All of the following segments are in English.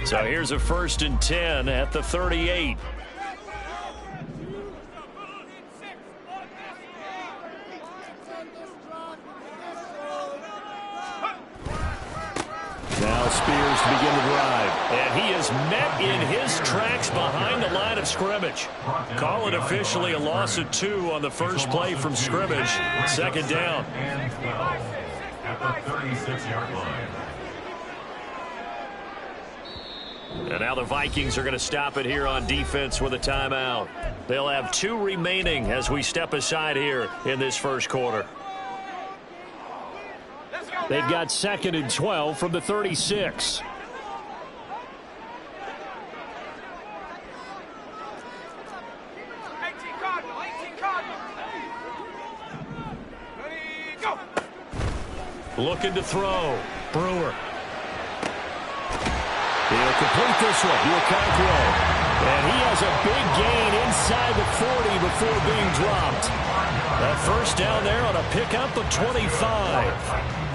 So here's a 1st and 10 at the 38. Now Spears to begin the drive. And he is met in his tracks behind the line of scrimmage. Call it officially a loss of 2 on the first play from scrimmage. 2nd down. And 12 at the 36-yard line. And now the Vikings are going to stop it here on defense with a timeout. They'll have 2 remaining as we step aside here in this first quarter. They've got 2nd and 12 from the 36. Looking to throw. Brewer. He'll complete this one. Okonkwo. And he has a big gain inside the 40 before being dropped. That first down there on a pickup of 25.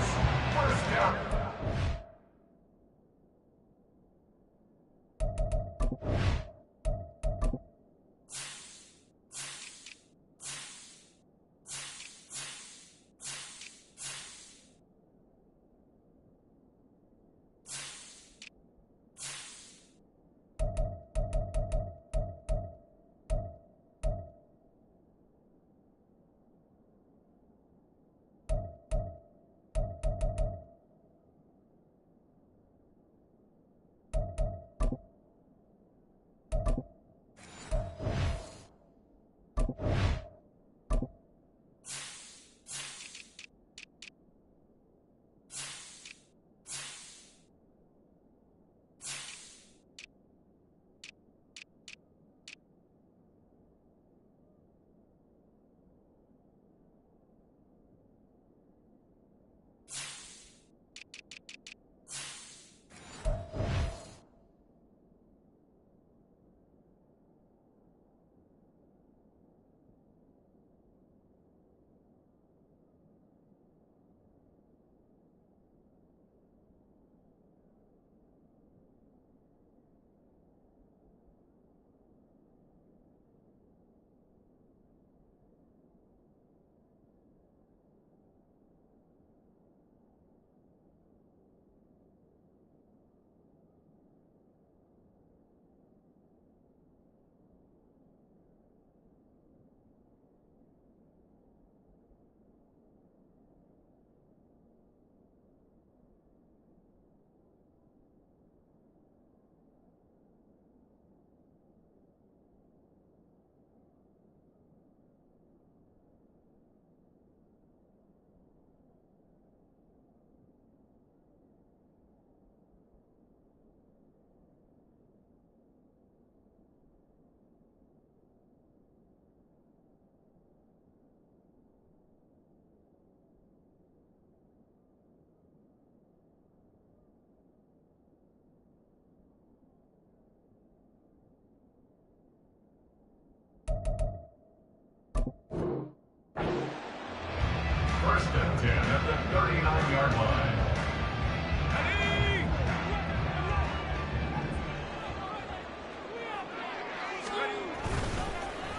at the 39-yard line.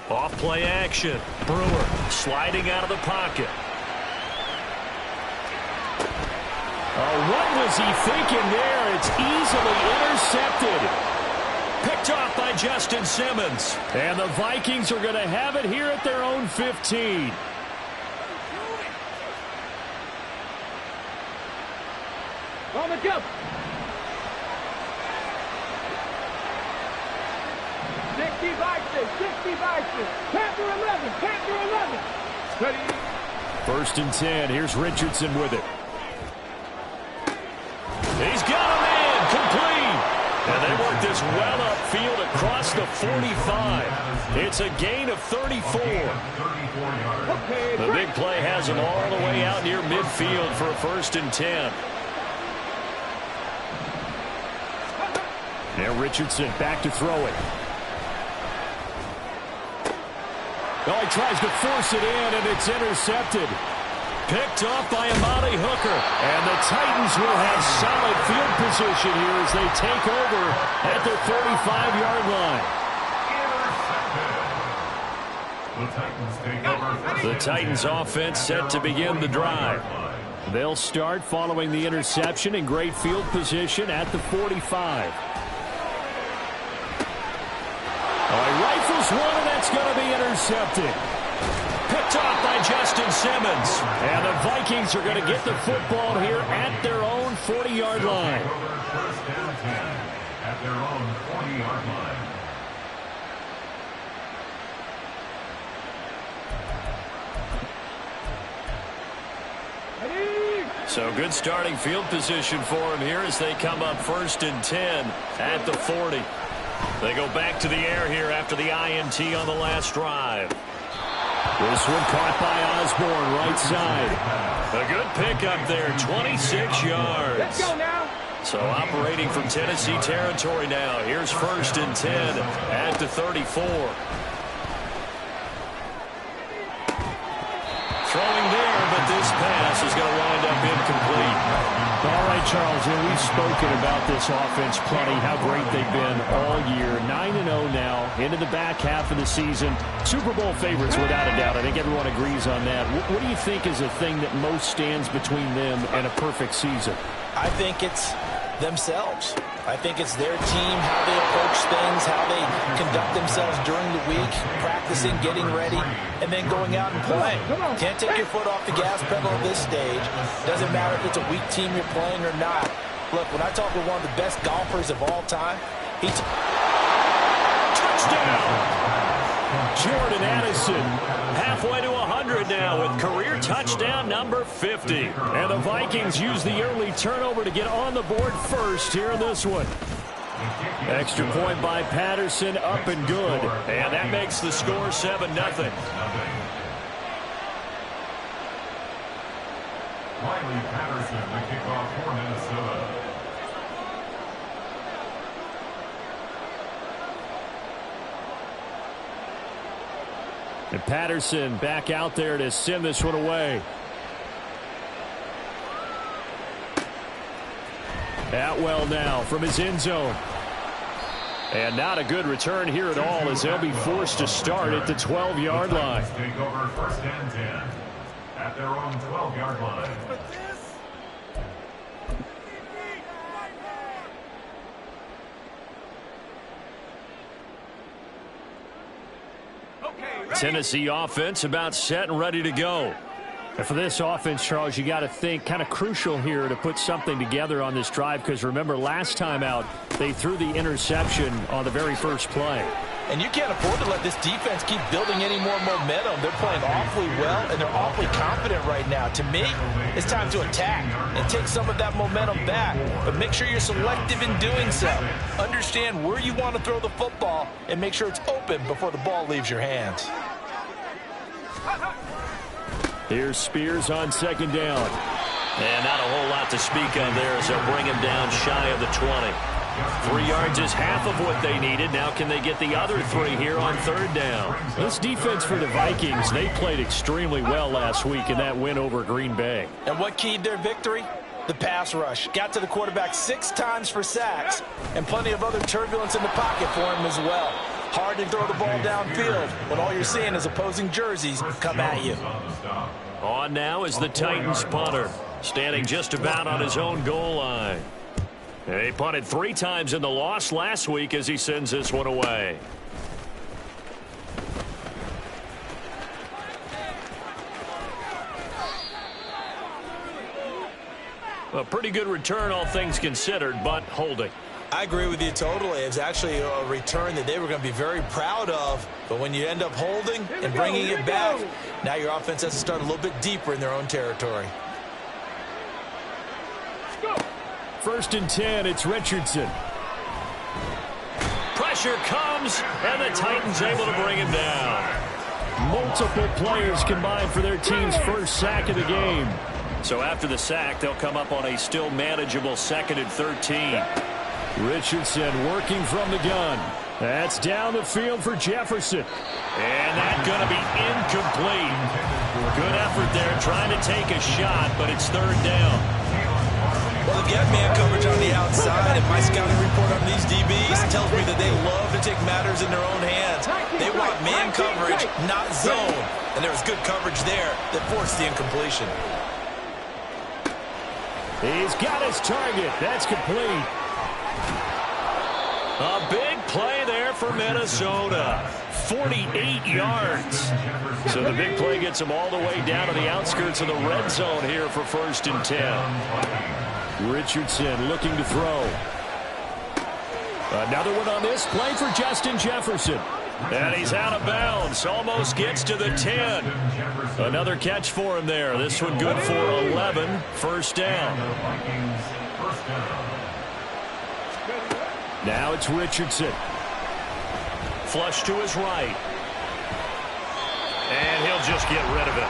Off play action. Brewer sliding out of the pocket. Oh, what was he thinking there? It's easily intercepted. Picked off by Justin Simmons. And the Vikings are going to have it here at their own 15. On the jump. 60 Vikings, 60 Vikings. Panther 11, Panther 11. Steady. 1st and 10. Here's Richardson with it. He's got a man complete. And they work this well upfield across the 45. It's a gain of 34. The big play has him all the way out near midfield for a 1st and 10. Now Richardson back to throw it. Oh, he tries to force it in, and it's intercepted. Picked off by Amani Hooker. And the Titans will have solid field position here as they take over at the 35-yard line. The Titans offense set to begin the drive. They'll start following the interception in great field position at the 45. Oh, he rifles one, and that's going to be intercepted. Picked off by Justin Simmons. And the Vikings are going to get the football here at their own 40-yard line. First down 10 at their own 40-yard line. So good starting field position for him here as they come up 1st and 10 at the 40. They go back to the air here after the INT on the last drive. This one caught by Osborne, right side. A good pickup there, 26 yards. Let's go now. So operating from Tennessee territory now. Here's 1st and 10 at the 34. Throwing there, but this pass is going to wind up incomplete. All right, Charles, we've spoken about this offense plenty, how great they've been all year. 9-0 now, into the back half of the season. Super Bowl favorites, without a doubt. I think everyone agrees on that. What do you think is the thing that most stands between them and a perfect season? I think it's themselves. I think it's their team, how they approach things, how they conduct themselves during the week, practicing, getting ready, and then going out and playing. Can't take your foot off the gas pedal at this stage. Doesn't matter if it's a weak team you're playing or not. Look, when I talk with one of the best golfers of all time, touchdown! Jordan Addison halfway to 100 now with career touchdown number 50. And the Vikings use the early turnover to get on the board first here in this one. Extra point by Patterson, up and good. And that makes the score 7-0. Riley Patterson, the kickoff for Minnesota. And Patterson back out there to send this one away. Atwell now from his end zone. And not a good return here at all as they'll be forced to start at the 12-yard line. Take over 1st and 10 at their own 12-yard line. Tennessee offense about set and ready to go. And for this offense, Charles, you got to think kind of crucial here to put something together on this drive, because remember last time out they threw the interception on the very first play. And you can't afford to let this defense keep building any more momentum. They're playing awfully well, and they're awfully confident right now. To me, it's time to attack and take some of that momentum back. But make sure you're selective in doing so. Understand where you want to throw the football and make sure it's open before the ball leaves your hands. Here's Spears on 2nd down. And not a whole lot to speak of there as they'll bring him down shy of the 20. 3 yards is half of what they needed. Now can they get the other 3 here on 3rd down? This defense for the Vikings, they played extremely well last week in that win over Green Bay. And what keyed their victory? The pass rush. Got to the quarterback 6 times for sacks, and plenty of other turbulence in the pocket for him as well. Hard to throw the ball downfield when all you're seeing is opposing jerseys come at you. On now is the Titans punter, standing just about on his own goal line. He punted 3 times in the loss last week as he sends this one away. A pretty good return, all things considered, but holding. I agree with you totally. It was actually a return that they were going to be very proud of. But when you end up holding and bringing it back, now your offense has to start a little bit deeper in their own territory. 1st and 10, it's Richardson. Pressure comes, and the Titans able to bring him down. Multiple players combined for their team's first sack of the game. So after the sack, they'll come up on a still manageable 2nd and 13. Richardson working from the gun. That's down the field for Jefferson. And that's going to be incomplete. Good effort there trying to take a shot, but it's third down. Well, they've got man coverage on the outside, and my scouting report on these DBs tells me that they love to take matters in their own hands. They want man coverage, not zone. And there was good coverage there that forced the incompletion. He's got his target. That's complete. A big play there for Minnesota. 48 yards. So the big play gets them all the way down to the outskirts of the red zone here for 1st and 10. Richardson looking to throw. Another one on this play for Justin Jefferson. And he's out of bounds. Almost gets to the 10. Another catch for him there. This one good for 11. 1st down. Now it's Richardson. Flush to his right. And he'll just get rid of it.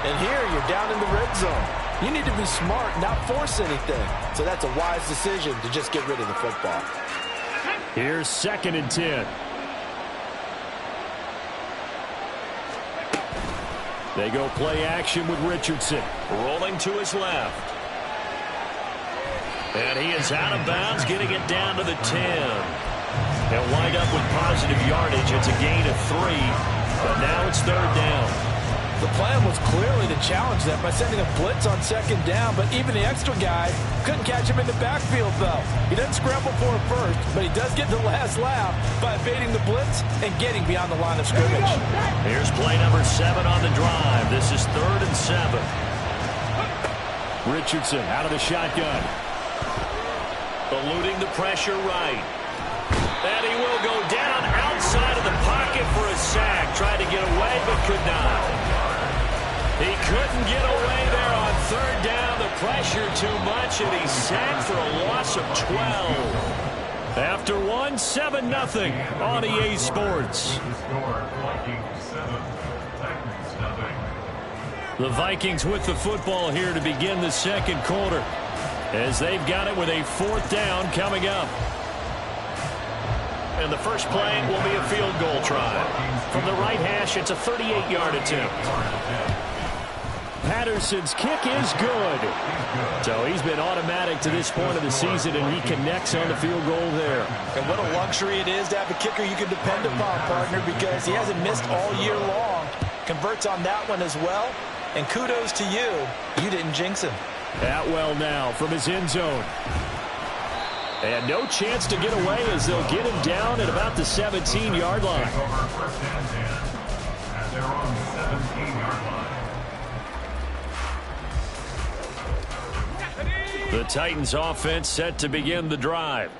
And here you're down in the red zone. You need to be smart, not force anything. So that's a wise decision to just get rid of the football. Here's 2nd and 10. They go play action with Richardson. Rolling to his left. And he is out of bounds, getting it down to the 10. They'll wind up with positive yardage. It's a gain of 3. But now it's 3rd down. The plan was clearly to challenge them by sending a blitz on 2nd down, but even the extra guy couldn't catch him in the backfield, though. He doesn't scramble for it first, but he does get the last laugh by evading the blitz and getting beyond the line of scrimmage. Here's play number 7 on the drive. This is 3rd and 7. Richardson out of the shotgun. Eluding the pressure right. And he will go down outside of the pocket for a sack. Tried to get away, but could not. He couldn't get away there on 3rd down. The pressure too much, and he's sacked for a loss of 12. After 1, 7-0 on EA Sports. The Vikings with the football here to begin the 2nd quarter, as they've got it with a 4th down coming up. And the first play will be a field goal try. From the right hash, it's a 38-yard attempt. Patterson's kick is good. So he's been automatic to this point of the season, and he connects on the field goal there. And what a luxury it is to have a kicker you can depend upon, partner, because he hasn't missed all year long. Converts on that one as well. And kudos to you. You didn't jinx him. Atwell now from his end zone. And no chance to get away as they'll get him down at about the 17-yard line. The Titans offense set to begin the drive.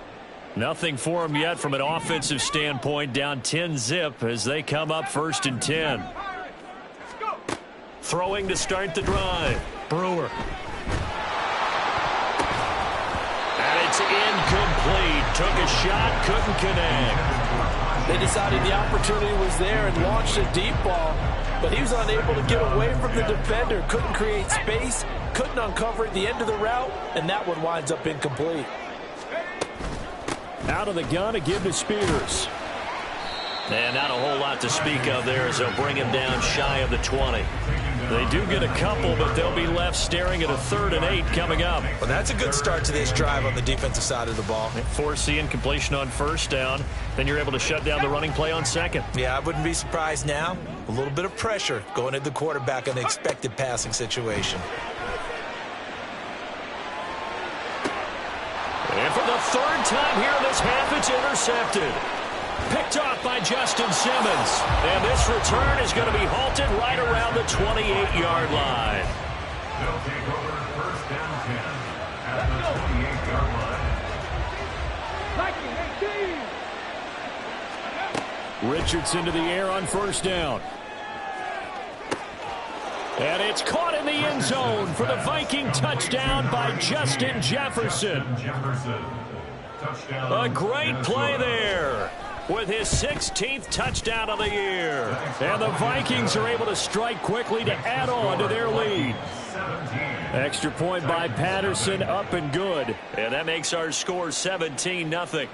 Nothing for them yet from an offensive standpoint, down 10-zip as they come up 1st and 10. Throwing to start the drive. Brewer. And it's incomplete. Took a shot, couldn't connect. They decided the opportunity was there and launched a deep ball, but he was unable to get away from the defender. Couldn't create space, couldn't uncover at the end of the route, and that one winds up incomplete. Out of the gun to give to Spears. And not a whole lot to speak of there as they'll bring him down shy of the 20. They do get a couple, but they'll be left staring at a 3rd and 8 coming up. Well, that's a good start to this drive on the defensive side of the ball. Force the incompletion on 1st down. Then you're able to shut down the running play on 2nd. Yeah, I wouldn't be surprised now. A little bit of pressure going at the quarterback in the expected passing situation. And for the 3rd time here in this half, it's intercepted. Picked off by Justin Simmons. And this return is going to be halted right around the 28-yard line. They'll take over 1st down 10 at the 28-yard line. Richardson to the air on 1st down. And it's caught in the end zone for the Viking touchdown by Justin Jefferson. A great play there with his 16th touchdown of the year. And the Vikings are able to strike quickly to add on to their lead. Extra point by Patterson, up and good. And that makes our score 17-0.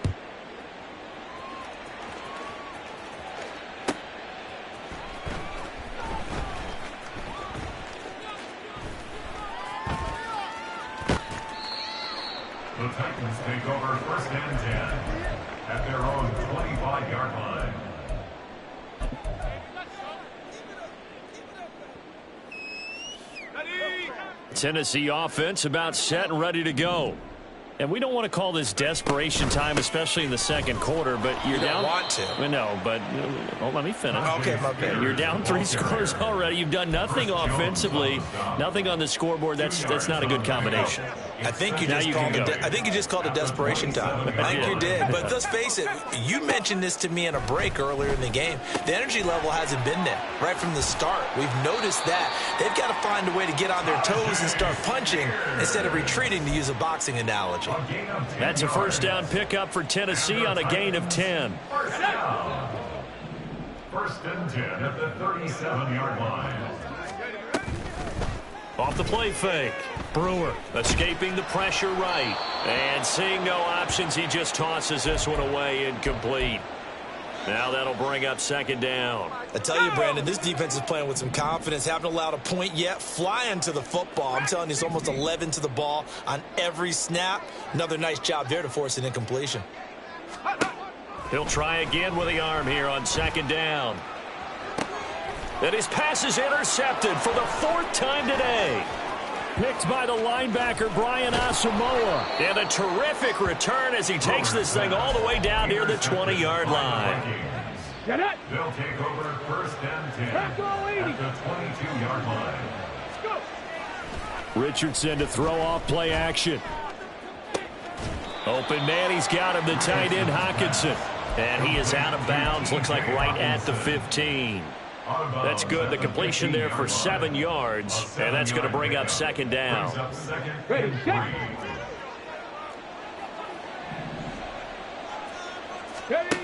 The Titans take over 1st and 10 at their own 25-yard line. Tennessee offense about set and ready to go. And we don't want to call this desperation time, especially in the second quarter, but you're down. You don't want to. No, but let me finish. Okay, my bad. You're down 3 scores already. You've done nothing offensively, nothing on the scoreboard. That's not a good combination. I think you just called it desperation time. I think you did. But let's face it, you mentioned this to me in a break earlier in the game. The energy level hasn't been there right from the start. We've noticed that. They've got to find a way to get on their toes and start punching instead of retreating, to use a boxing analogy. That's a first down pickup for Tennessee on a gain of 10. First down. 1st and 10 at the 37-yard line. Off the play fake. Brewer escaping the pressure right. And seeing no options, he just tosses this one away, incomplete. Now that'll bring up 2nd down. I tell you, Brandon, this defense is playing with some confidence. Haven't allowed a point yet. Flying to the football. I'm telling you, it's almost 11 to the ball on every snap. Another nice job there to force an incompletion. He'll try again with the arm here on 2nd down. And his pass is intercepted for the 4th time today. Picked by the linebacker, Brian Asamoah. And a terrific return as he takes this thing all the way down near the 20-yard line. They'll take over 1st and 10 at the 22-yard line. Richardson to throw off play action. Open man, he's got him, the tight end Hockenson. And he is out of bounds, looks like right at the 15. That's good. The completion there for 7 yards, and that's going to bring up 2nd down. Ready, set. Ready.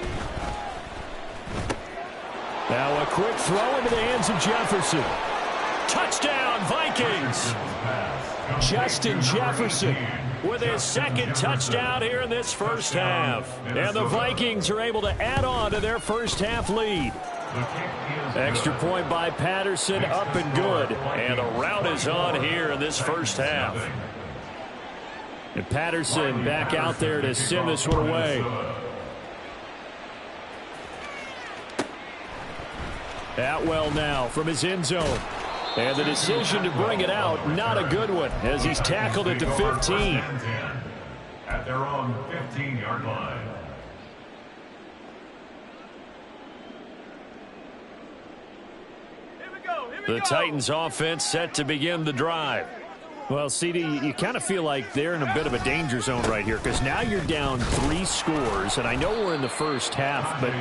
Now a quick throw into the hands of Jefferson. Touchdown, Vikings! Justin Jefferson with his 2nd touchdown here in this first half. And the Vikings are able to add on to their first half lead. Extra point by Patterson, up and good. And the route is on here in this first half. And Patterson back out there to send this one away. Atwell now from his end zone. And the decision to bring it out, not a good one, as he's tackled it to 15. At their own 15-yard line. The Titans offense set to begin the drive. Well, CD, you kind of feel like they're in a bit of a danger zone right here because now you're down 3 scores, and I know we're in the first half, but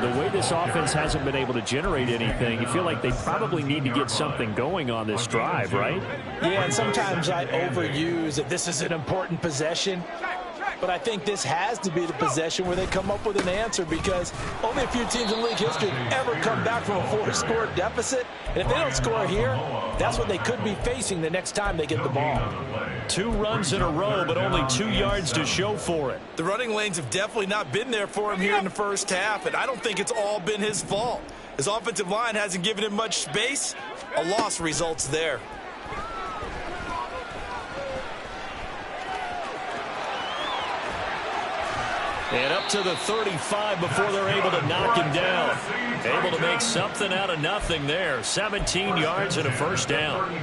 the way this offense hasn't been able to generate anything, you feel like they probably need to get something going on this drive, right? Yeah, and sometimes I overuse that this is an important possession. But I think this has to be the possession where they come up with an answer, because only a few teams in league history have ever come back from a 4-score deficit. And if they don't score here, that's what they could be facing the next time they get the ball. 2 runs in a row, but only 2 yards to show for it. The running lanes have definitely not been there for him here in the first half, and I don't think it's all been his fault. His offensive line hasn't given him much space. A loss results there. And up to the 35 before they're able to knock him down. Able to make something out of nothing there. 17 yards and a first down.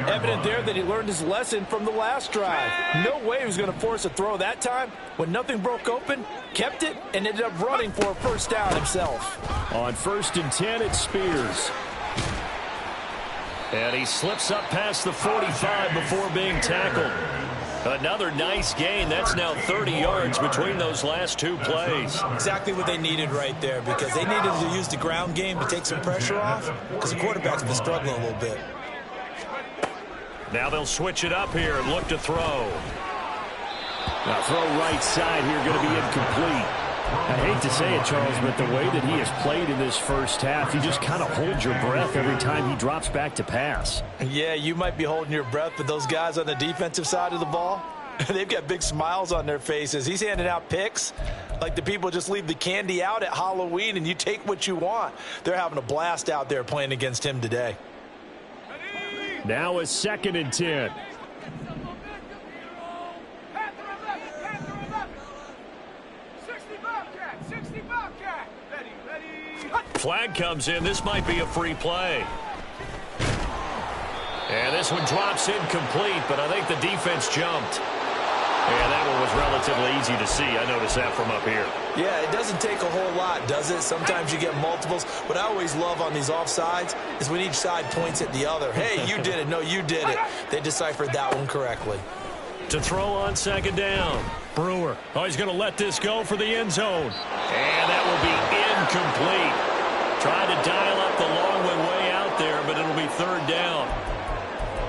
Evident there that he learned his lesson from the last drive. No way he was going to force a throw that time. When nothing broke open, kept it, and ended up running for a first down himself. On 1st and 10, it's Spears. And he slips up past the 45 before being tackled. Another nice gain. That's now 30 yards between those last 2 plays. Exactly what they needed right there, because they needed to use the ground game to take some pressure off, because the quarterback's been struggling a little bit. Now they'll switch it up here and look to throw. Now throw right side here, going to be incomplete. I hate to say it, Charles, but the way that he has played in this first half, you just kind of hold your breath every time he drops back to pass. Yeah, you might be holding your breath, but those guys on the defensive side of the ball, they've got big smiles on their faces. He's handing out picks like the people just leave the candy out at Halloween and you take what you want. They're having a blast out there playing against him today. Now a 2nd and 10. Flag comes in. This might be a free play. And this one drops incomplete, but I think the defense jumped. Yeah, that one was relatively easy to see. I noticed that from up here. Yeah, it doesn't take a whole lot, does it? Sometimes you get multiples. What I always love on these offsides is when each side points at the other. Hey, you did it. No, you did it. They deciphered that one correctly. To throw on 2nd down. Brewer. Oh, he's going to let this go for the end zone. And that will be incomplete. Tried to dial up the long way out there, but it'll be 3rd down.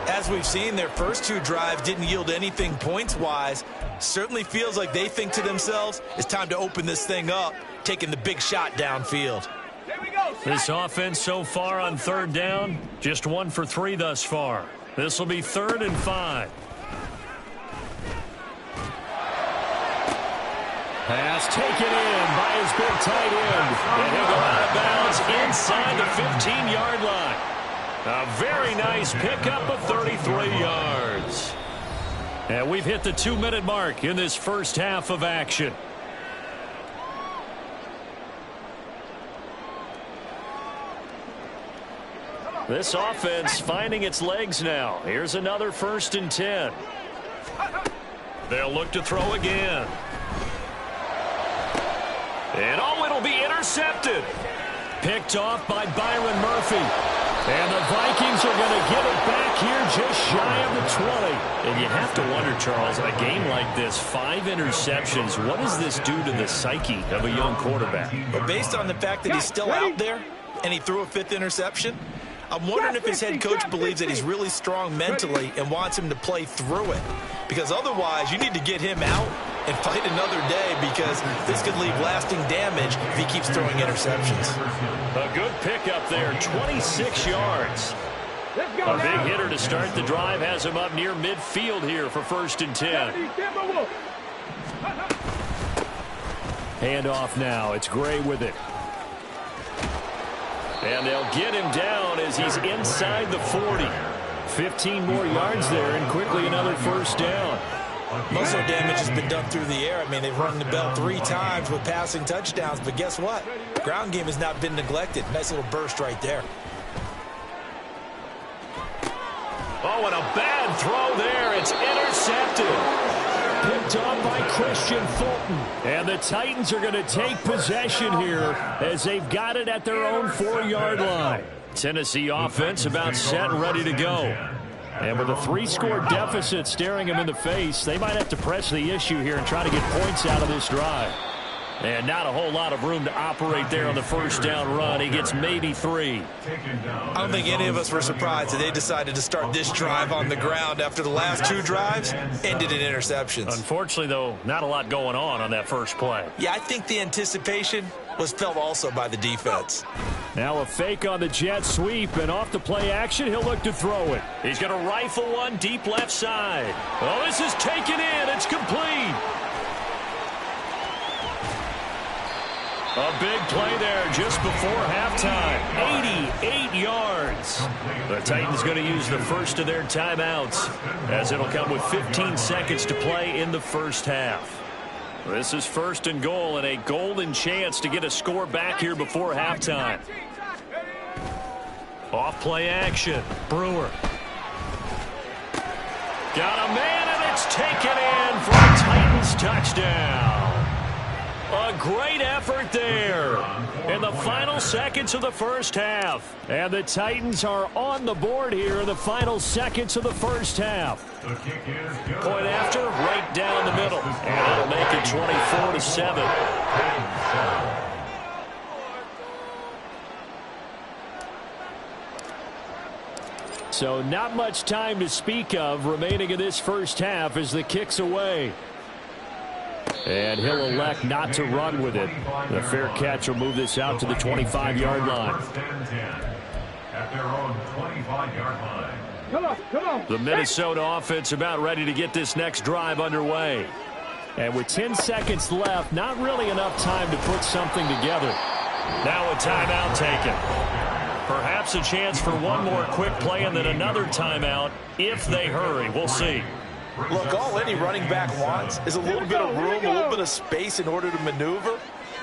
As we've seen, their first 2 drives didn't yield anything points-wise. Certainly feels like they think to themselves, it's time to open this thing up, taking the big shot downfield. This offense so far on 3rd down, just 1 for 3 thus far. This will be 3rd and 5. Pass taken in by his big tight end. And he'll go out of bounds inside the 15-yard line. A very nice pickup of 33 yards. And we've hit the 2-minute mark in this first half of action. This offense finding its legs now. Here's another 1st and 10. They'll look to throw again. And oh, it'll be intercepted. Picked off by Byron Murphy. And the Vikings are going to get it back here just shy of the 20. And you have to wonder, Charles, in a game like this, 5 interceptions, what does this do to the psyche of a young quarterback? But based on the fact that he's still out there and he threw a 5th interception, I'm wondering if his head coach believes that he's really strong mentally and wants him to play through it. Because otherwise, you need to get him out and fight another day, because this could leave lasting damage if he keeps throwing interceptions. A good pickup there, 26 yards. A big hitter to start the drive has him up near midfield here for 1st and 10. Handoff now. It's Gray with it. And they'll get him down as he's inside the 40. 15 more yards there, and quickly another 1st down. Most of the damage has been done through the air. I mean, they've rung the bell 3 times with passing touchdowns, but guess what? Ground game has not been neglected. Nice little burst right there. Oh, and a bad throw there. It's intercepted. Picked up by Christian Fulton. And the Titans are going to take possession here as they've got it at their own 4-yard line. Tennessee offense about set and ready to go. And with a 3-score deficit staring them in the face, they might have to press the issue here and try to get points out of this drive. And not a whole lot of room to operate there on the 1st down run. He gets maybe 3. I don't think any of us were surprised that they decided to start this drive on the ground after the last 2 drives ended in interceptions. Unfortunately, though, not a lot going on that first play. Yeah, I think the anticipation was felt also by the defense. Now a fake on the jet sweep, and off the play action, he'll look to throw it. He's going to rifle one deep left side. Oh, this is taken in. It's complete. A big play there just before halftime. 88 yards. The Titans going to use the first of their timeouts, as it'll come with 15 seconds to play in the first half. This is 1st and goal, and a golden chance to get a score back here before halftime. Off play action. Brewer. Got a man, and it's taken in for a Titans touchdown. A great effort there in the final seconds of the first half. And the Titans are on the board here in the final seconds of the first half. Point after, right down the middle. And that'll make it 24-7. So not much time to speak of remaining in this first half as the kick's away. And he'll elect not to run with it. The fair catch will move this out to the 25-yard line. First and 10 at their own 25-yard line. Come on. The Minnesota offense about ready to get this next drive underway. And with 10 seconds left, not really enough time to put something together. Now a timeout taken. Perhaps a chance for one more quick play and then another timeout if they hurry. We'll see. Look, all any running back wants is a little bit of room, a little bit of space in order to maneuver.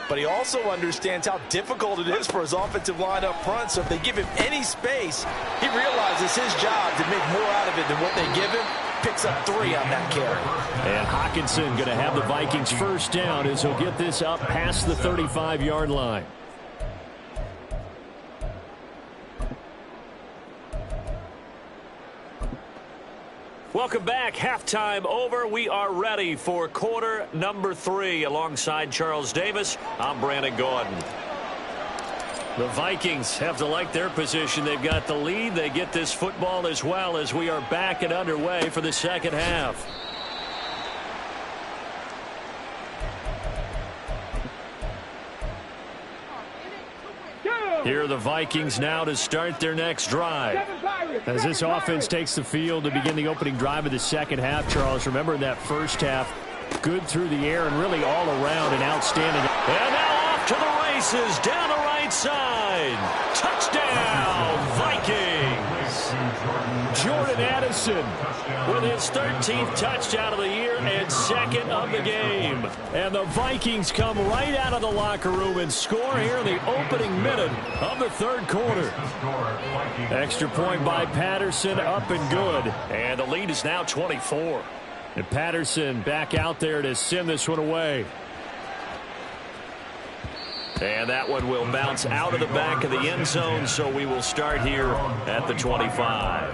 But he also understands how difficult it is for his offensive line up front. So if they give him any space, he realizes his job to make more out of it than what they give him. Picks up 3 on that carry. And Hockenson going to have the Vikings first down as he'll get this up past the 35-yard line. Welcome back. Halftime over. We are ready for quarter number 3. Alongside Charles Davis, I'm Brandon Gordon. The Vikings have to like their position. They've got the lead. They get this football as well as we are back and underway for the second half. Here are the Vikings now to start their next drive. As this offense takes the field to begin the opening drive of the second half, Charles, remember in that first half, good through the air and really all around and outstanding. And now off to the races down the right side. Touchdown, Vikings. Jordan Addison with his 13th touchdown of the year and second of the game. And the Vikings come right out of the locker room and score here in the opening minute of the third quarter. Extra point by Patterson, up and good. And the lead is now 24. And Patterson back out there to send this one away. And that one will bounce out of the back of the end zone, so we will start here at the 25.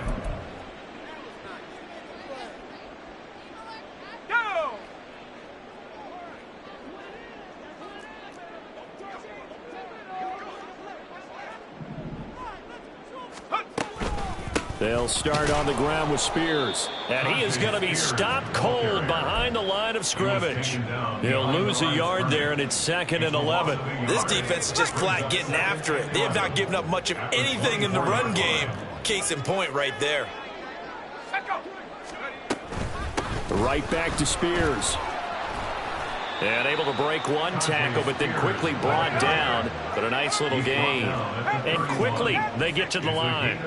They'll start on the ground with Spears. And he is going to be stopped cold behind the line of scrimmage. He'll lose a yard there, and it's 2nd and 11. This defense is just flat getting after it. They have not given up much of anything in the run game. Case in point right there. Right back to Spears. And able to break one tackle, but then quickly brought down. But a nice little gain. And quickly they get to the line.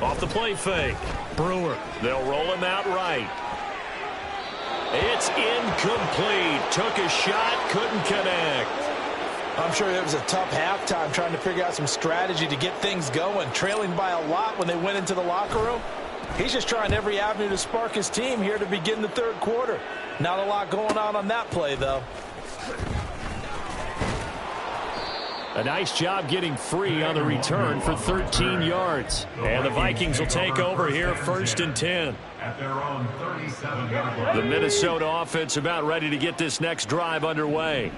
Off the play fake. Brewer. They'll roll him out right. It's incomplete. Took a shot, couldn't connect. I'm sure it was a tough halftime trying to figure out some strategy to get things going. Trailing by a lot when they went into the locker room. He's just trying every avenue to spark his team here to begin the third quarter. Not a lot going on that play, though. A nice job getting free on the return for 13 yards. And the Vikings will take over here 1st and 10. At their own 37-yard line. The Minnesota offense about ready to get this next drive underway.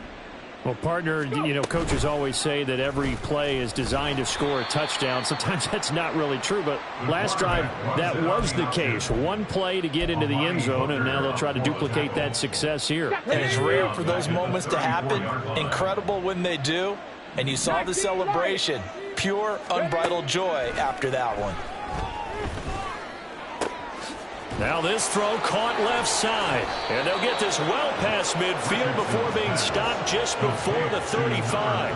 Well, partner, you know, coaches always say that every play is designed to score a touchdown. Sometimes that's not really true, but last drive, that was the case. One play to get into the end zone, and now they'll try to duplicate that success here. And it's rare for those moments to happen. Incredible when they do. And you saw the celebration. Pure, unbridled joy after that one. Now this throw caught left side. And they'll get this well past midfield before being stopped just before the 35.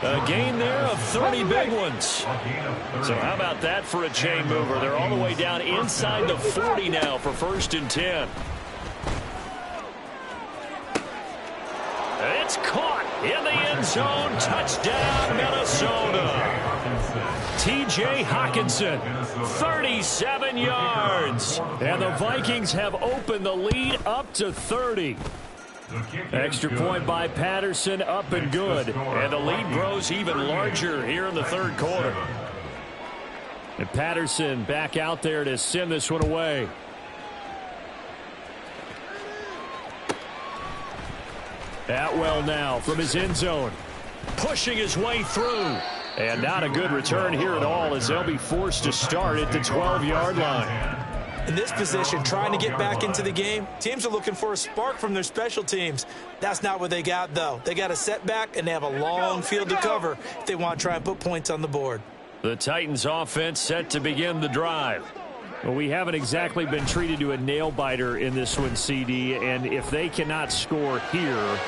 A gain there of 30 big ones. So how about that for a chain mover? They're all the way down inside the 40 now for 1st and 10. It's caught in the end zone. Touchdown, Minnesota. T.J. Hockenson, 37 yards. And the Vikings have opened the lead up to 30. Extra point by Patterson, up and good. And the lead grows even larger here in the third quarter. And Patterson back out there to send this one away. Atwell now from his end zone. Pushing his way through. And not a good return here at all as they'll be forced to start at the 12-yard line. In this position, trying to get back into the game, teams are looking for a spark from their special teams. That's not what they got, though. They got a setback, and they have a long field to cover if they want to try and put points on the board. The Titans offense set to begin the drive. Well, we haven't exactly been treated to a nail-biter in this one, CD, and if they cannot score here,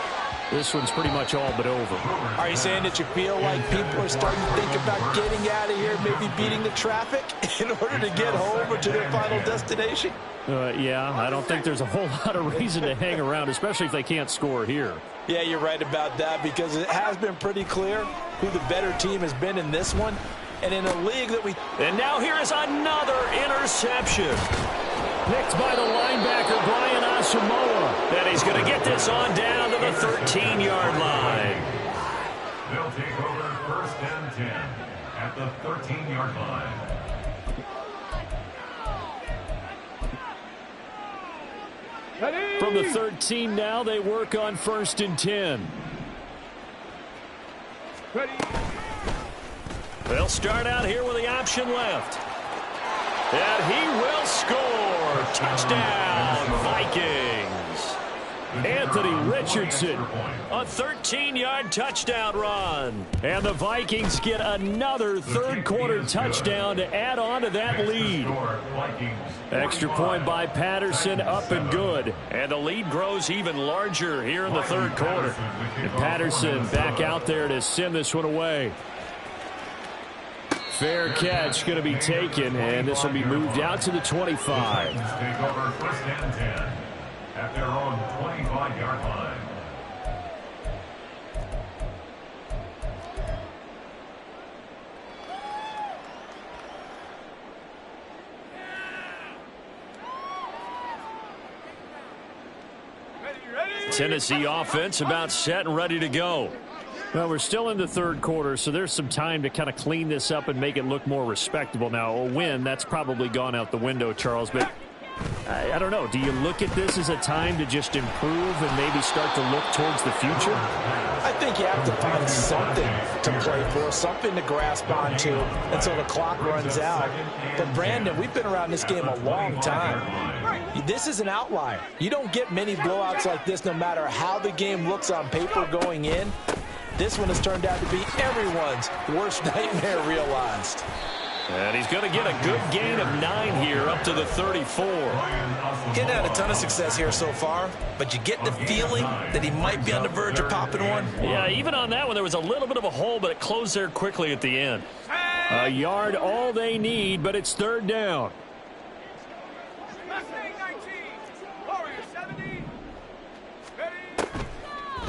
this one's pretty much all but over. Are you saying that you feel like people are starting to think about getting out of here, maybe beating the traffic in order to get home or to their final destination? Yeah, I don't think there's a whole lot of reason to hang around, especially if they can't score here. Yeah, you're right about that, because it has been pretty clear who the better team has been in this one. And in a league that we... And now here is another interception. Picked by the linebacker, Brian Asamoah. And he's going to get this on down to the 13-yard line. They'll take over 1st and 10 at the 13-yard line. From the 13 now, they work on 1st and 10. Ready. They'll start out here with the option left. And he will score. Touchdown, Vikings. Anthony Richardson, a 13-yard touchdown run. And the Vikings get another third-quarter touchdown to add on to that lead. Extra point by Patterson, up and good. And the lead grows even larger here in the third quarter. And Patterson back out there to send this one away. Fair catch going to be taken, and this will be moved out to the 25. Take over 1st and 10 at their own 25-yard line. Tennessee offense about set and ready to go. Well, we're still in the third quarter, so there's some time to kind of clean this up and make it look more respectable. Now, a win, that's probably gone out the window, Charles, but I don't know. Do you look at this as a time to just improve and maybe start to look towards the future? I think you have to find something to play for, something to grasp onto until the clock runs out. But, Brandon, we've been around this game a long time. This is an outlier. You don't get many blowouts like this no matter how the game looks on paper going in. This one has turned out to be everyone's worst nightmare realized. And he's going to get a good gain of 9 here up to the 34. Getting had a ton of success here so far, but you get the feeling that he might be on the verge of popping one. Yeah, even on that one, there was a little bit of a hole, but it closed there quickly at the end. A yard all they need, but it's third down.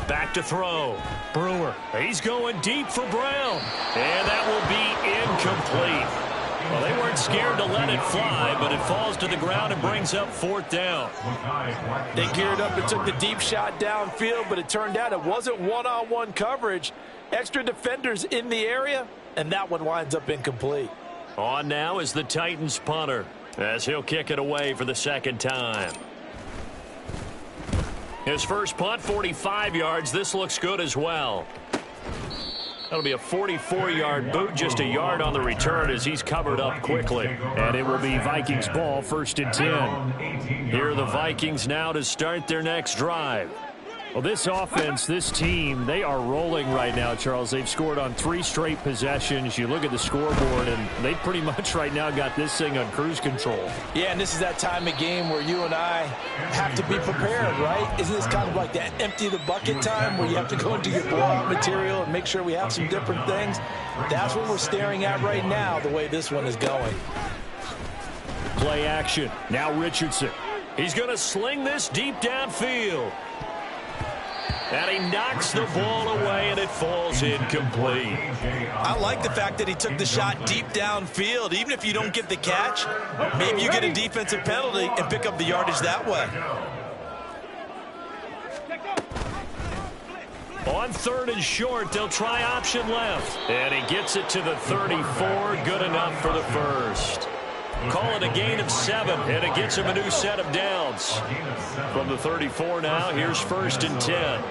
Back to throw. Brewer. He's going deep for Brown. And that will be incomplete. Well, they weren't scared to let it fly, but it falls to the ground and brings up 4th down. They geared up and took the deep shot downfield, but it turned out it wasn't one-on-one coverage. Extra defenders in the area, and that one winds up incomplete. On now is the Titans punter, as he'll kick it away for the second time. His first punt, 45 yards. This looks good as well. That'll be a 44-yard boot, just a yard on the return as he's covered up quickly. And it will be Vikings ball, 1st and 10. Here are the Vikings now to start their next drive. Well, this offense, this team, they are rolling right now, Charles. They've scored on 3 straight possessions. You look at the scoreboard, and they pretty much right now got this thing on cruise control. Yeah, and this is that time of game where you and I have to be prepared, right? Isn't this kind of like that empty the bucket time where you have to go into your blowout material and make sure we have some different things? That's what we're staring at right now, the way this one is going. Play action. Now Richardson. He's going to sling this deep downfield. And he knocks the ball away, and it falls incomplete. I like the fact that he took the shot deep downfield. Even if you don't get the catch, maybe you get a defensive penalty and pick up the yardage that way. On 3rd and short, they'll try option left. And he gets it to the 34. Good enough for the first. Call it a gain of 7, and it gets him a new set of downs. From the 34 now, here's 1st and 10.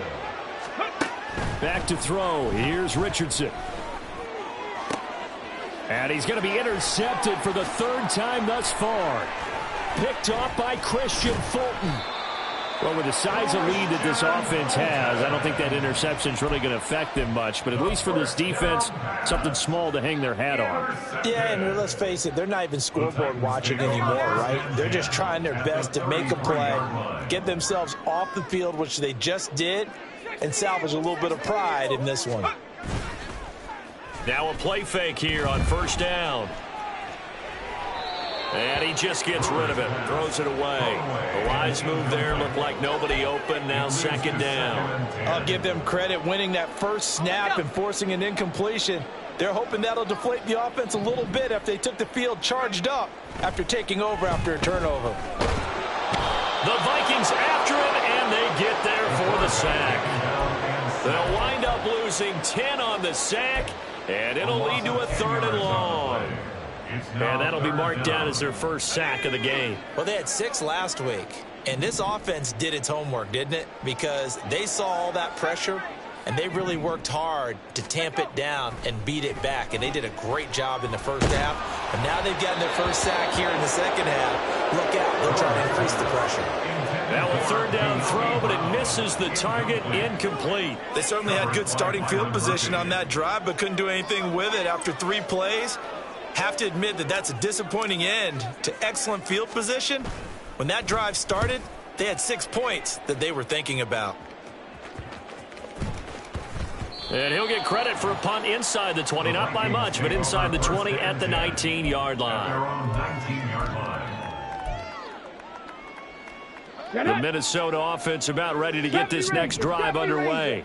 Back to throw. Here's Richardson. And he's going to be intercepted for the 3rd time thus far. Picked off by Christian Fulton. Well, with the size of lead that this offense has, I don't think that interception is really going to affect them much. But at least for this defense, something small to hang their hat on. Yeah, and let's face it, they're not even scoreboard watching anymore, right? They're just trying their best to make a play, get themselves off the field, which they just did, and salvage a little bit of pride in this one. Now a play fake here on first down. And he just gets rid of it, throws it away. A wise move there, looked like nobody open, now second down. I'll give them credit winning that first snap and forcing an incompletion. They're hoping that'll deflate the offense a little bit after they took the field charged up after taking over after a turnover. The Vikings after him, and they get there for the sack. They'll wind up losing 10 on the sack, and it'll lead to a 3rd and long. And that'll be marked down as their first sack of the game. Well, they had 6 last week, and this offense did its homework, didn't it? Because they saw all that pressure, and they really worked hard to tamp it down and beat it back. And they did a great job in the first half. And now they've gotten their first sack here in the second half. Look out. They'll try to increase the pressure. Now a 3rd down throw, but it misses the target, incomplete. They certainly had good starting field position on that drive, but couldn't do anything with it after 3 plays. Have to admit that that's a disappointing end to excellent field position. When that drive started, they had 6 points that they were thinking about. And he'll get credit for a punt inside the 20, not by much, but inside the 20 at the 19-yard line. The Minnesota offense about ready to get this next drive underway.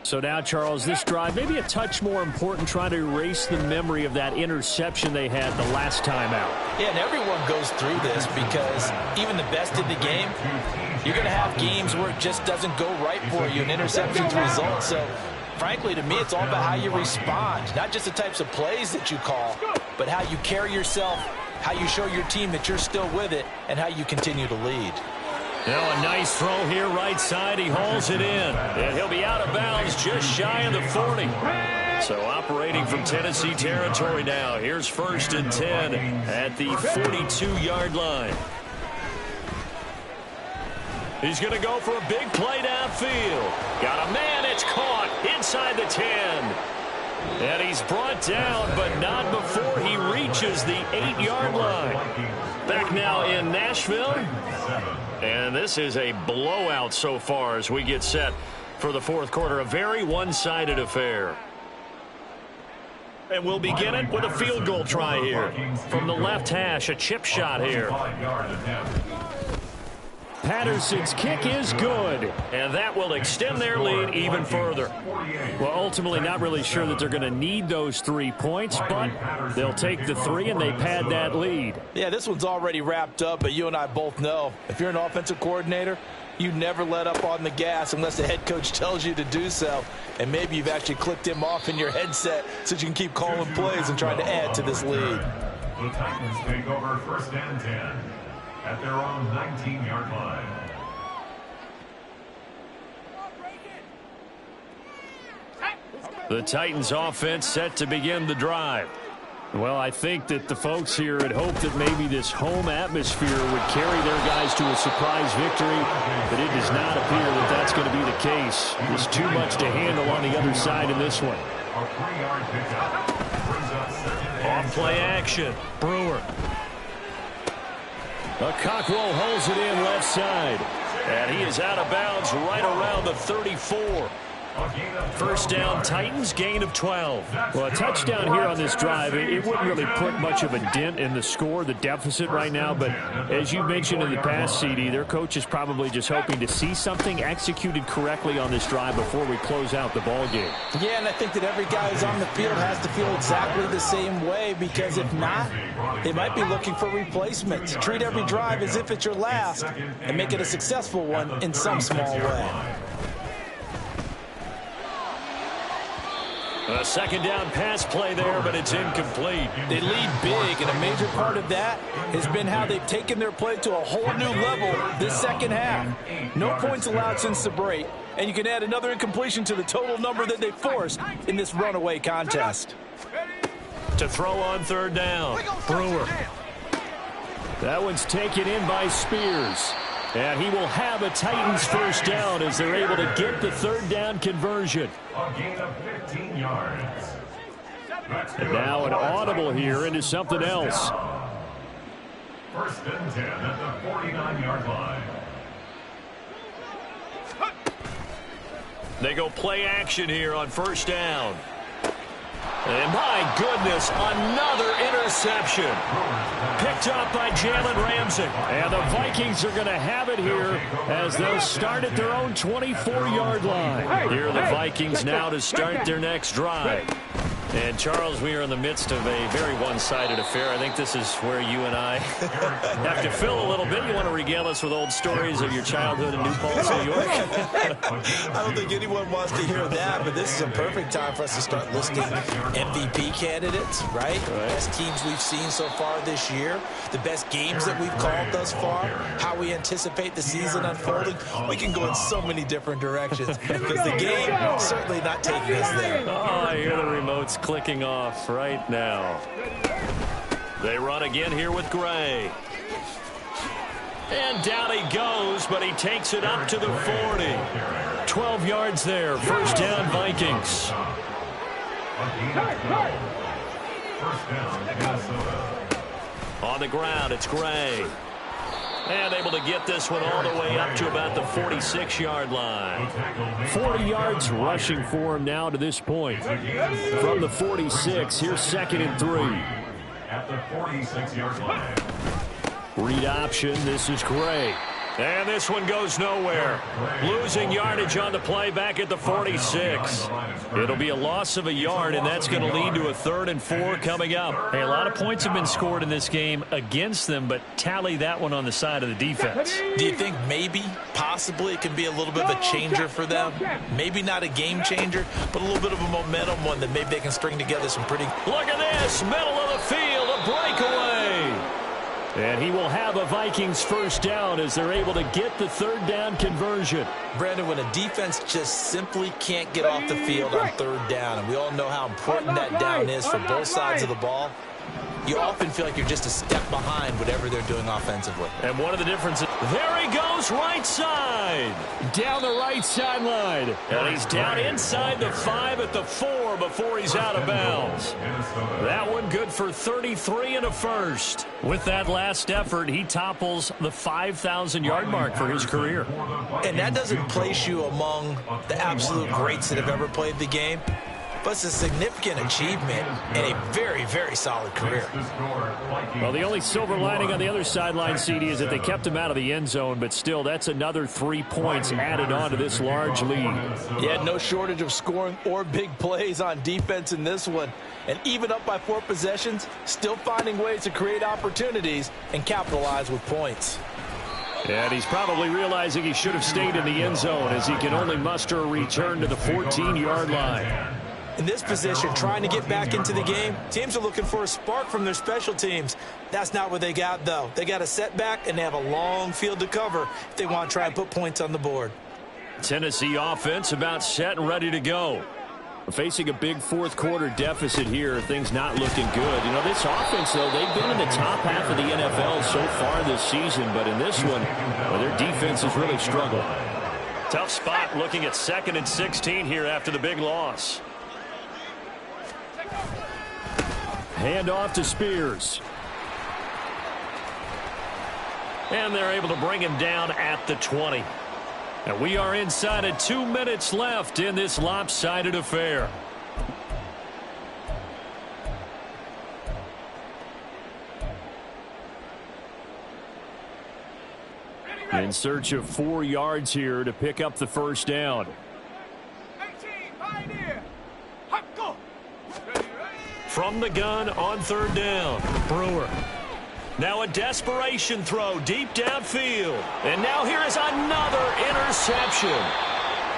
So now, Charles, this drive maybe a touch more important, trying to erase the memory of that interception they had the last time out. Yeah, and everyone goes through this because even the best in the game, you're going to have games where it just doesn't go right for you, and interceptions result. So, frankly, to me, it's all about how you respond, not just the types of plays that you call, but how you carry yourself, how you show your team that you're still with it, and how you continue to lead. Now a nice throw here right side. He hauls it in. And he'll be out of bounds just shy of the 40. So operating from Tennessee territory now. Here's 1st and 10 at the 42-yard line. He's going to go for a big play downfield. Got a man. It's caught inside the 10. And he's brought down, but not before he reaches the 8-yard line. Back now in Nashville. And this is a blowout so far as we get set for the 4th quarter. A very one-sided affair. And we'll begin it with a field goal try here. From the left hash, a chip shot here. Patterson's kick is good, and that will extend their lead even further. Well, ultimately not really sure that they're going to need those 3 points, but they'll take the 3 and they pad that lead. Yeah, this one's already wrapped up, but you and I both know if you're an offensive coordinator, you never let up on the gas unless the head coach tells you to do so. And maybe you've actually clicked him off in your headset so you can keep calling plays and trying to add to this lead. The Titans take over 1st and 10 at their own 19-yard line. The Titans offense set to begin the drive. Well, I think that the folks here had hoped that maybe this home atmosphere would carry their guys to a surprise victory, but it does not appear that that's going to be the case. There's too much to handle on the other side in this one. A 3-yard pickup brings up 2nd and Off play action. Brewer. A Cockrell holds it in left side. And he is out of bounds right around the 34. 1st down, Titans, gain of 12. Well, a touchdown here on this drive, it wouldn't really put much of a dent in the score, the deficit right now. But as you mentioned in the past, CD, their coach is probably just hoping to see something executed correctly on this drive before we close out the ball game. Yeah, and I think that every guy who's on the field has to feel exactly the same way, because if not, they might be looking for replacements. Treat every drive as if it's your last and make it a successful one in some small way. A 2nd down pass play there, but it's incomplete. They lead big, and a major part of that has been how they've taken their play to a whole new level this second half. No points allowed since the break, and you can add another incompletion to the total number that they forced in this runaway contest. To throw on 3rd down, Brewer. That one's taken in by Spears. And he will have a Titans first down as they're able to get the third down conversion. A gain of 15 yards. And now an audible here into something else. First and 10 at the 49-yard line. They go play action here on first down. And my goodness, another interception. Picked up by Jalen Ramsey. And the Vikings are going to have it here as they'll start at their own 24-yard line. Here are the Vikings now to start their next drive. And, Charles, we are in the midst of a very one-sided affair. I think this is where you and I have to fill a little bit. You want to regale us with old stories of your childhood in New Paltz, New York? I don't think anyone wants to hear that, but this is a perfect time for us to start listing MVP candidates, right? Best teams we've seen so far this year, the best games that we've called thus far, how we anticipate the season unfolding. We can go in so many different directions because the game certainly not taking us there. Oh, I hear the remotes clicking off right now. They run again here with Gray. And down he goes, but he takes it up to the 40. 12 yards there. First down, Vikings. On the ground, it's Gray. And able to get this one all the way up to about the 46-yard line. 40 yards rushing for him now to this point. From the 46, here's 2nd and 3. At the 46-yard line. Read option, this is Gray. And this one goes nowhere. Losing yardage on the play back at the 46. It'll be a loss of a yard, and that's going to lead to a 3rd and 4 coming up. Hey, a lot of points have been scored in this game against them, but tally that one on the side of the defense. Do you think maybe, possibly, it can be a little bit of a changer for them? Maybe not a game changer, but a little bit of a momentum one that maybe they can string together some pretty... Look at this, middle of the field, a breakaway. And he will have a Vikings first down as they're able to get the 3rd down conversion. Brandon, when a defense just simply can't get off the field on 3rd down, and we all know how important that down is for both sides of the ball, you often feel like you're just a step behind whatever they're doing offensively. And one of the differences, there he goes right side. Down the right sideline. And he's down inside the 5 at the 4 before he's out of bounds. That one good for 33 and a first. With that last effort, he topples the 5,000-yard mark for his career. And that doesn't place you among the absolute greats that have ever played the game. But it's a significant achievement and a very, very solid career. Well, the only silver lining on the other sideline, CD, is that they kept him out of the end zone, but still, that's another 3 points added on to this large lead. Yeah, no shortage of scoring or big plays on defense in this one. And even up by 4 possessions, still finding ways to create opportunities and capitalize with points. And he's probably realizing he should have stayed in the end zone as he can only muster a return to the 14-yard line. In this position, trying to get back into the game, teams are looking for a spark from their special teams. That's not what they got, though. They got a setback, and they have a long field to cover if they want to try and put points on the board. Tennessee offense about set and ready to go. Facing a big fourth-quarter deficit here, things not looking good. You know, this offense, though, they've been in the top half of the NFL so far this season, but in this one, well, their defense has really struggled. Tough spot looking at 2nd and 16 here after the big loss. Hand off to Spears. And they're able to bring him down at the 20. And we are inside of 2 minutes left in this lopsided affair. In search of 4 yards here to pick up the first down. 18, Pioneer. Hop, go. From the gun on 3rd down. Brewer. Now a desperation throw deep downfield. And now here is another interception.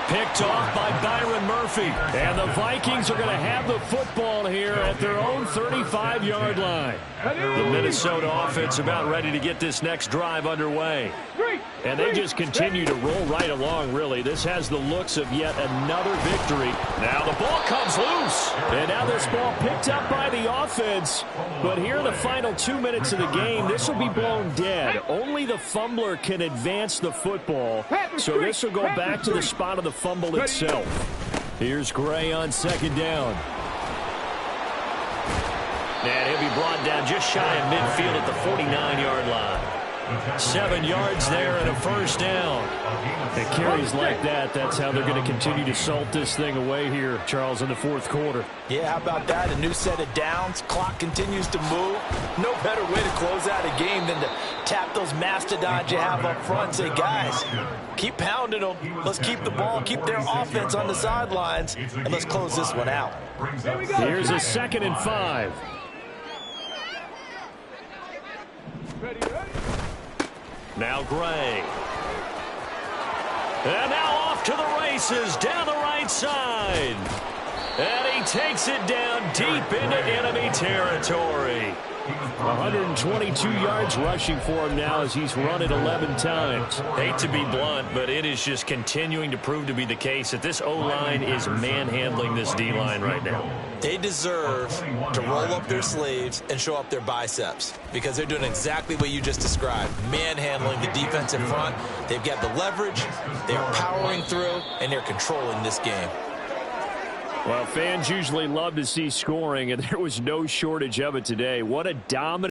Picked off by Byron Murphy. And the Vikings are going to have the football here at their own 35-yard line. The Minnesota offense about ready to get this next drive underway. 3, And they just continue to roll right along, really. This has the looks of yet another victory. Now the ball comes loose. And now this ball picked up by the offense. But here in the final 2 minutes of the game, this will be blown dead. Only the fumbler can advance the football. So this will go back to the spot of the fumble itself. Here's Gray on second down. And he'll be brought down just shy of midfield at the 49-yard line. 7 yards there and a first down. It carries like that. That's how they're going to continue to salt this thing away here, Charles, in the fourth quarter. Yeah, how about that? A new set of downs. Clock continues to move. No better way to close out a game than to tap those mastodons you have up front and say, guys, keep pounding them. Let's keep the ball, keep their offense on the sidelines, and let's close this one out. Here's a 2nd and 5. Now Gray. And now off to the races down the right side. And he takes it down deep into enemy territory. 122 yards rushing for him now as he's run it 11 times. Hate to be blunt, but it is just continuing to prove to be the case that this O-line is manhandling this D-line right now. They deserve to roll up their sleeves and show up their biceps because they're doing exactly what you just described, manhandling the defense in front. They've got the leverage, they're powering through, and they're controlling this game. Well, fans usually love to see scoring, and there was no shortage of it today. What a dominant